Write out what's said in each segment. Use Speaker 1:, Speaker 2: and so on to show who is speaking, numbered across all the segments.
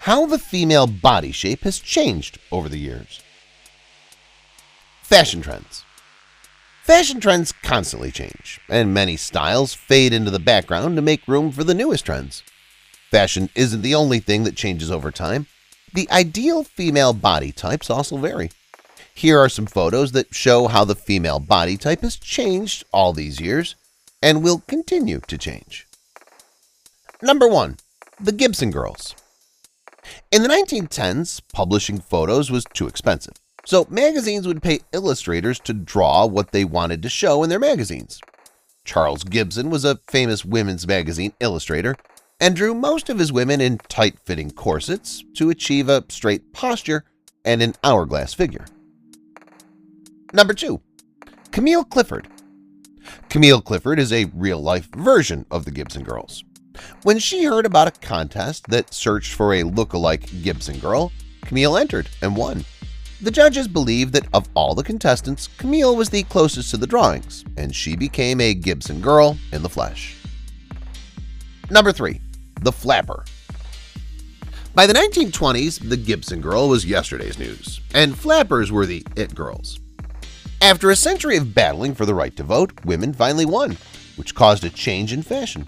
Speaker 1: How the female body shape has changed over the years. Fashion trends. Fashion trends constantly change, and many styles fade into the background to make room for the newest trends. Fashion isn't the only thing that changes over time. The ideal female body types also vary. Here are some photos that show how the female body type has changed all these years and will continue to change. Number 1. The Gibson Girls. In the 1910s, publishing photos was too expensive, so magazines would pay illustrators to draw what they wanted to show in their magazines. Charles Gibson was a famous women's magazine illustrator and drew most of his women in tight-fitting corsets to achieve a straight posture and an hourglass figure. Number 2. Camille Clifford. Camille Clifford is a real-life version of the Gibson Girls. When she heard about a contest that searched for a look-alike Gibson Girl, Camille entered and won. The judges believed that of all the contestants, Camille was the closest to the drawings, and she became a Gibson Girl in the flesh. Number 3. The Flapper. By the 1920s, the Gibson Girl was yesterday's news, and flappers were the it girls. After a century of battling for the right to vote, women finally won, which caused a change in fashion.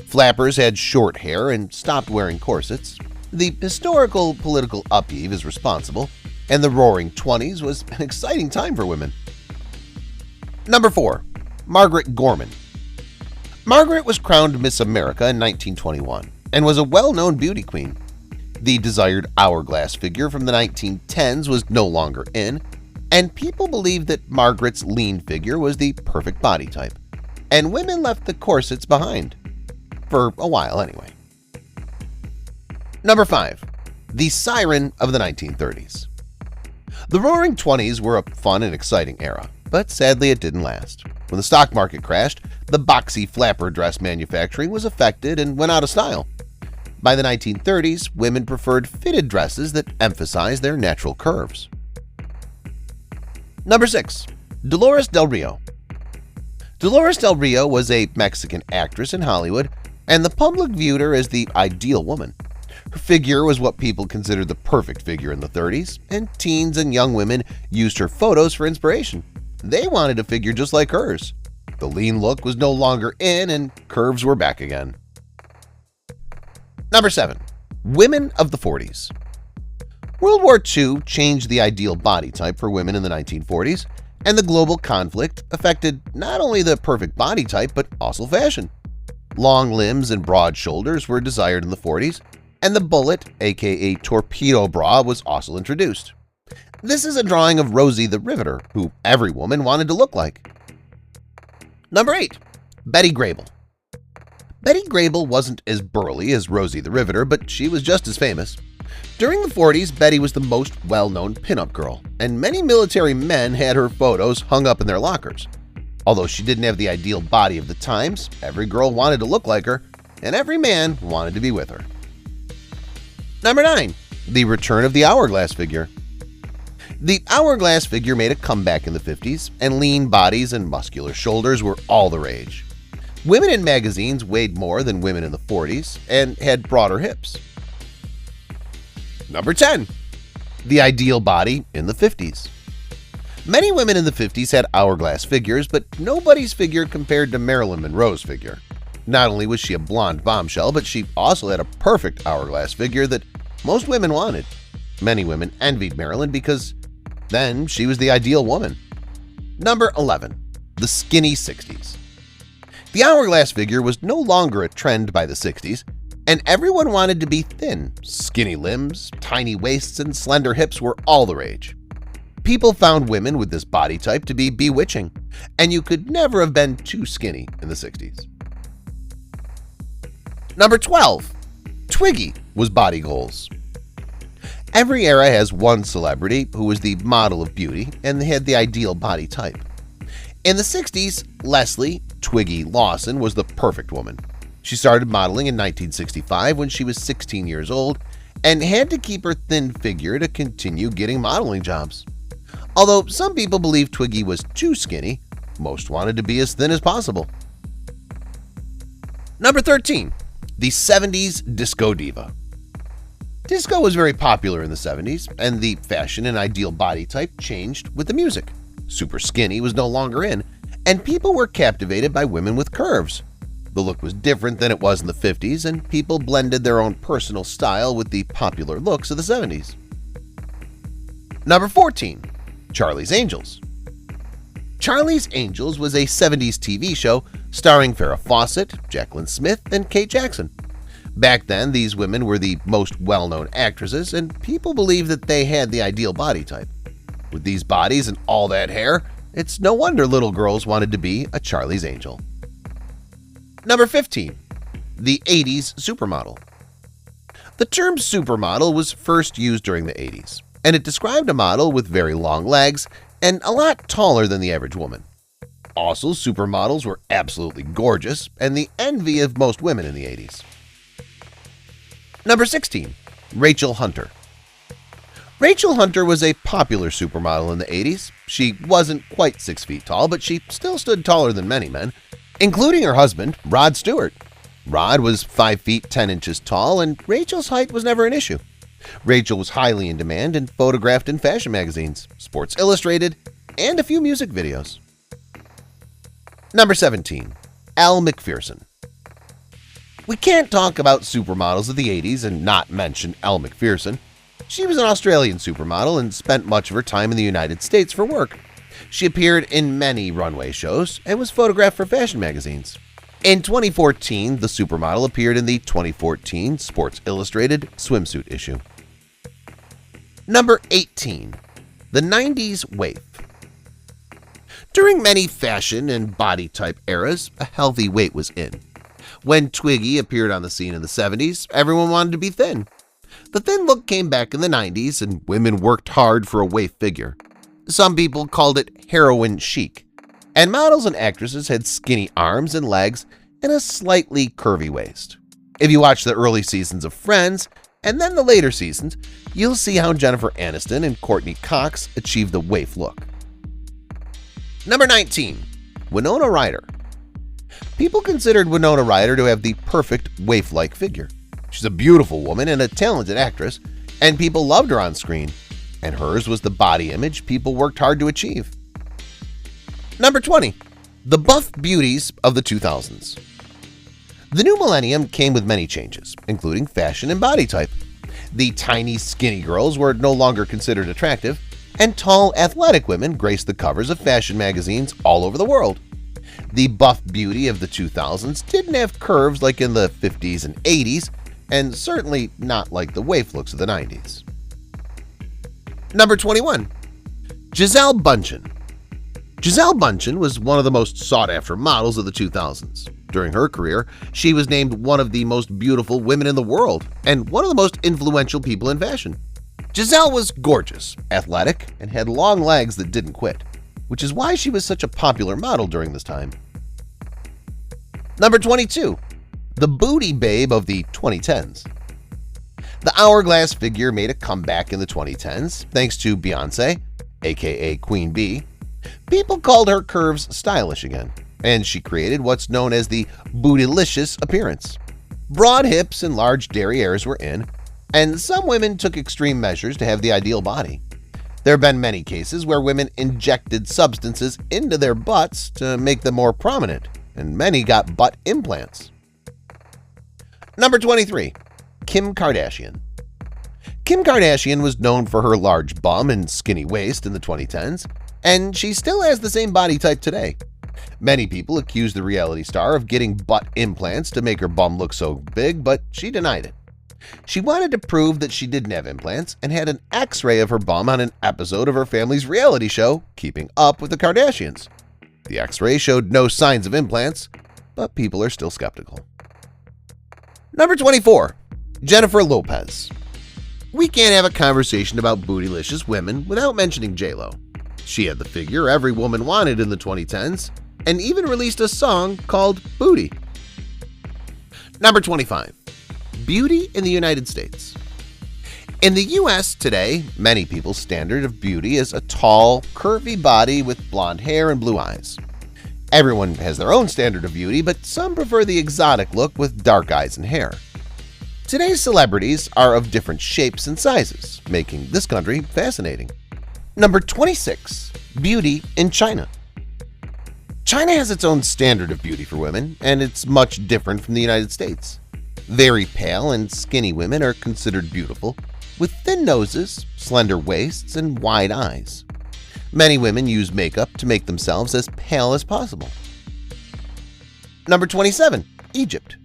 Speaker 1: Flappers had short hair and stopped wearing corsets. The historical political upheave is responsible, and the Roaring '20s was an exciting time for women. Number 4. Margaret Gorman. Margaret was crowned Miss America in 1921 and was a well-known beauty queen. The desired hourglass figure from the 1910s was no longer in, and people believed that Margaret's lean figure was the perfect body type, and women left the corsets behind. For a while anyway. Number 5. The Siren of the 1930s. The Roaring '20s were a fun and exciting era, but sadly it didn't last. When the stock market crashed, the boxy flapper dress manufacturing was affected and went out of style. By the 1930s, women preferred fitted dresses that emphasized their natural curves. Number 6. Dolores Del Rio. Dolores Del Rio was a Mexican actress in Hollywood, and the public viewed her as the ideal woman. Her figure was what people considered the perfect figure in the 30s, and teens and young women used her photos for inspiration. They wanted a figure just like hers. The lean look was no longer in, and curves were back again. Number 7. Women of the 40s. World War II changed the ideal body type for women in the 1940s, and the global conflict affected not only the perfect body type but also fashion. Long limbs and broad shoulders were desired in the 40s, and the bullet, aka torpedo bra, was also introduced. This is a drawing of Rosie the Riveter, who every woman wanted to look like. Number 8. Betty Grable. Betty Grable wasn't as burly as Rosie the Riveter, but she was just as famous. During the 40s, Betty was the most well-known pinup girl, and many military men had her photos hung up in their lockers. Although she didn't have the ideal body of the times, every girl wanted to look like her, and every man wanted to be with her. Number 9. The return of the hourglass figure. The hourglass figure made a comeback in the 50s, and lean bodies and muscular shoulders were all the rage. Women in magazines weighed more than women in the 40s and had broader hips. Number 10. The ideal body in the 50s. Many women in the 50s had hourglass figures, but nobody's figure compared to Marilyn Monroe's figure. Not only was she a blonde bombshell, but she also had a perfect hourglass figure that most women wanted. Many women envied Marilyn because then she was the ideal woman. Number 11. The skinny 60s. The hourglass figure was no longer a trend by the 60s, and everyone wanted to be thin. Skinny limbs, tiny waists, and slender hips were all the rage. People found women with this body type to be bewitching, and you could never have been too skinny in the 60s. Number 12. Twiggy was body goals. Every era has one celebrity who was the model of beauty and they had the ideal body type. In the 60s, Leslie Twiggy Lawson was the perfect woman. She started modeling in 1965 when she was 16 years old and had to keep her thin figure to continue getting modeling jobs. Although some people believe Twiggy was too skinny, most wanted to be as thin as possible. Number 13. The 70s Disco Diva. Disco was very popular in the 70s, and the fashion and ideal body type changed with the music. Super skinny was no longer in, and people were captivated by women with curves. The look was different than it was in the 50s, and people blended their own personal style with the popular looks of the 70s. Number 14. Charlie's Angels. Charlie's Angels was a 70s TV show starring Farrah Fawcett, Jaclyn Smith, and Kate Jackson. Back then, these women were the most well-known actresses, and people believed that they had the ideal body type. With these bodies and all that hair, it's no wonder little girls wanted to be a Charlie's Angel. Number 15. The 80s Supermodel. The term supermodel was first used during the 80s, and it described a model with very long legs and a lot taller than the average woman. Also, supermodels were absolutely gorgeous and the envy of most women in the 80s. Number 16. Rachel Hunter. Rachel Hunter was a popular supermodel in the 80s. She wasn't quite 6 feet tall, but she still stood taller than many men, including her husband, Rod Stewart. Rod was 5 feet 10 inches tall, and Rachel's height was never an issue. Rachel was highly in demand and photographed in fashion magazines, Sports Illustrated, and a few music videos. Number 17. Elle Macpherson. We can't talk about supermodels of the 80s and not mention Elle Macpherson. She was an Australian supermodel and spent much of her time in the United States for work. She appeared in many runway shows and was photographed for fashion magazines. In 2014, the supermodel appeared in the 2014 Sports Illustrated swimsuit issue. Number 18. The 90s Waif. During many fashion and body type eras, a healthy weight was in. When Twiggy appeared on the scene in the 70s, everyone wanted to be thin. The thin look came back in the 90s, and women worked hard for a waif figure. Some people called it heroin chic, and models and actresses had skinny arms and legs and a slightly curvy waist. If you watch the early seasons of Friends and then the later seasons, you'll see how Jennifer Aniston and Courtney Cox achieved the waif look. Number 19. Winona Ryder. People considered Winona Ryder to have the perfect waif-like figure. She's a beautiful woman and a talented actress, and people loved her on screen, and hers was the body image people worked hard to achieve. Number 20. The buff beauties of the 2000s. The new millennium came with many changes, including fashion and body type. The tiny, skinny girls were no longer considered attractive, and tall, athletic women graced the covers of fashion magazines all over the world. The buff beauty of the 2000s didn't have curves like in the 50s and 80s, and certainly not like the waif looks of the 90s. Number 21. Gisele Bündchen. Gisele Bündchen was one of the most sought-after models of the 2000s. During her career, she was named one of the most beautiful women in the world and one of the most influential people in fashion. Gisele was gorgeous, athletic, and had long legs that didn't quit, which is why she was such a popular model during this time. Number 22. The booty babe of the 2010s. The hourglass figure made a comeback in the 2010s thanks to Beyoncé, aka Queen Bee. People called her curves stylish again, and she created what's known as the bootylicious appearance. Broad hips and large derrieres were in, and some women took extreme measures to have the ideal body. There have been many cases where women injected substances into their butts to make them more prominent, and many got butt implants. Number 23. Kim Kardashian. Kim Kardashian was known for her large bum and skinny waist in the 2010s, and she still has the same body type today. Many people accused the reality star of getting butt implants to make her bum look so big, but she denied it. She wanted to prove that she didn't have implants and had an X-ray of her bum on an episode of her family's reality show, Keeping Up with the Kardashians. The X-ray showed no signs of implants, but people are still skeptical. Number 24. Jennifer Lopez. We can't have a conversation about bootylicious women without mentioning J-Lo. She had the figure every woman wanted in the 2010s and even released a song called Booty. Number 25. Beauty in the United States. In the U.S. today, many people's standard of beauty is a tall, curvy body with blonde hair and blue eyes. Everyone has their own standard of beauty, but some prefer the exotic look with dark eyes and hair. Today's celebrities are of different shapes and sizes, making this country fascinating. Number 26. Beauty in China. China has its own standard of beauty for women, and it's much different from the United States. Very pale and skinny women are considered beautiful, with thin noses, slender waists, and wide eyes. Many women use makeup to make themselves as pale as possible. Number 27. Egypt.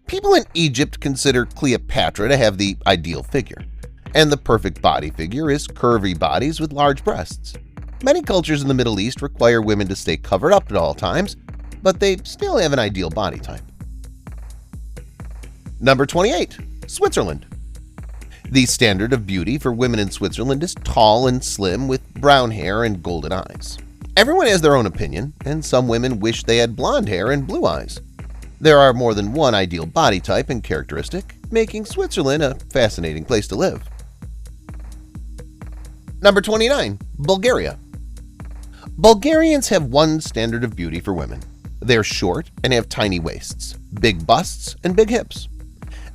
Speaker 1: People in Egypt consider Cleopatra to have the ideal figure, and the perfect body figure is curvy bodies with large breasts. Many cultures in the Middle East require women to stay covered up at all times, but they still have an ideal body type. Number 28. Switzerland. The standard of beauty for women in Switzerland is tall and slim with brown hair and golden eyes. Everyone has their own opinion, and some women wish they had blonde hair and blue eyes. There are more than one ideal body type and characteristic, making Switzerland a fascinating place to live. Number 29. Bulgaria. Bulgarians have one standard of beauty for women. They're short and have tiny waists, big busts, and big hips.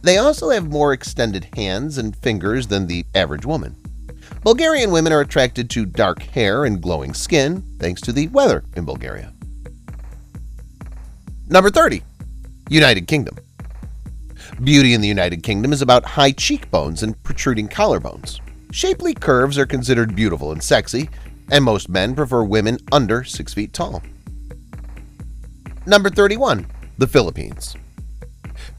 Speaker 1: They also have more extended hands and fingers than the average woman. Bulgarian women are attracted to dark hair and glowing skin thanks to the weather in Bulgaria. Number 30. United Kingdom. Beauty in the United Kingdom is about high cheekbones and protruding collarbones. Shapely curves are considered beautiful and sexy, and most men prefer women under 6 feet tall. Number 31. The Philippines.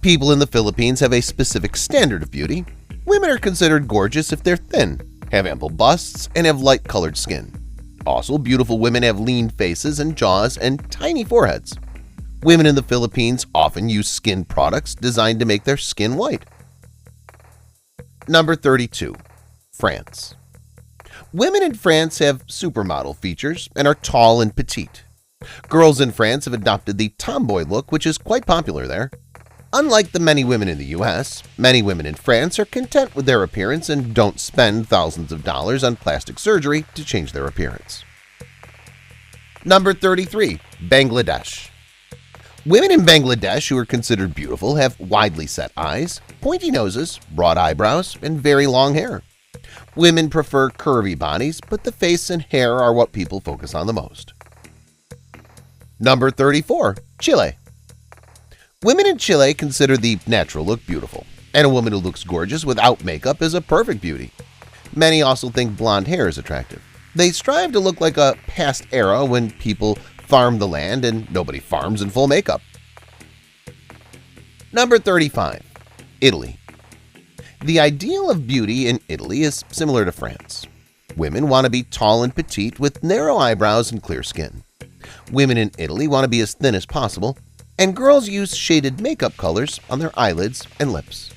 Speaker 1: People in the Philippines have a specific standard of beauty. Women are considered gorgeous if they're thin, have ample busts, and have light-colored skin. Also, beautiful women have lean faces and jaws and tiny foreheads. Women in the Philippines often use skin products designed to make their skin white. Number 32. France. Women in France have supermodel features and are tall and petite. Girls in France have adopted the tomboy look, which is quite popular there. Unlike the many women in the US, many women in France are content with their appearance and don't spend thousands of dollars on plastic surgery to change their appearance. Number 33. Bangladesh. Women in Bangladesh who are considered beautiful have widely set eyes, pointy noses, broad eyebrows, and very long hair. Women prefer curvy bodies, but the face and hair are what people focus on the most. Number 34. Chile. Women in Chile consider the natural look beautiful, and a woman who looks gorgeous without makeup is a perfect beauty. Many also think blonde hair is attractive. They strive to look like a past era when people farmed the land and nobody farms in full makeup. Number 35. Italy. The ideal of beauty in Italy is similar to France. Women want to be tall and petite with narrow eyebrows and clear skin. Women in Italy want to be as thin as possible, and girls use shaded makeup colors on their eyelids and lips.